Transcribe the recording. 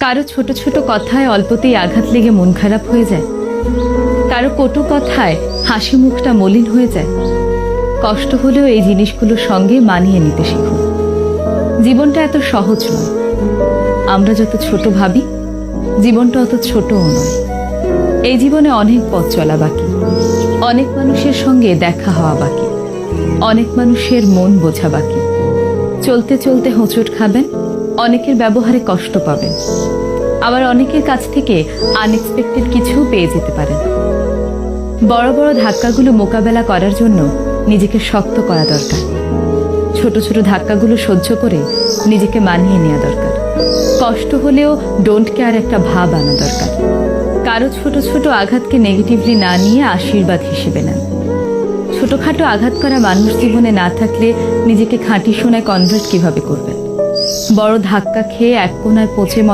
কারো ছোট ছোট কথায় অল্পতেই আঘাত লেগে মন খারাপ হয়ে যায়, কারো কটু কথায় হাসি মুখটা মলিন হয়ে যায়। কষ্ট হলেও এই জিনিসগুলোর সঙ্গে মানিয়ে নিতে শিখুন। জীবনটা এত সহজ নয়। আমরা যত ছোট ভাবি, জীবনটা অত ছোটও নয়। এই জীবনে অনেক পথ চলা বাকি, অনেক মানুষের সঙ্গে দেখা হওয়া বাকি, অনেক মানুষের মন বোঝা বাকি। চলতে চলতে হোঁচট খাবেন, অনেকের ব্যবহারে কষ্ট পাবেন, আবার অনেকের কাছ থেকে আনএক্সপেক্টেড কিছু পেয়ে যেতে পারেন। বড় বড় ধাক্কাগুলো মোকাবেলা করার জন্য নিজেকে শক্ত করা দরকার। ছোট ছোট ধাক্কাগুলো সহ্য করে নিজেকে মানিয়ে নেওয়া দরকার। কষ্ট হলেও ডোন্ট কেয়ার একটা ভাব আনা দরকার। কারো ছোট ছোট আঘাতকে নেগেটিভলি না নিয়ে আশীর্বাদ হিসেবে নেন। ছোটখাটো আঘাত করা মানুষ জীবনে না থাকলে নিজেকে খাঁটি সোনায় কনভার্ট কিভাবে করবেন? বড় ধাক্কা খেয়ে এক কোনায় পচে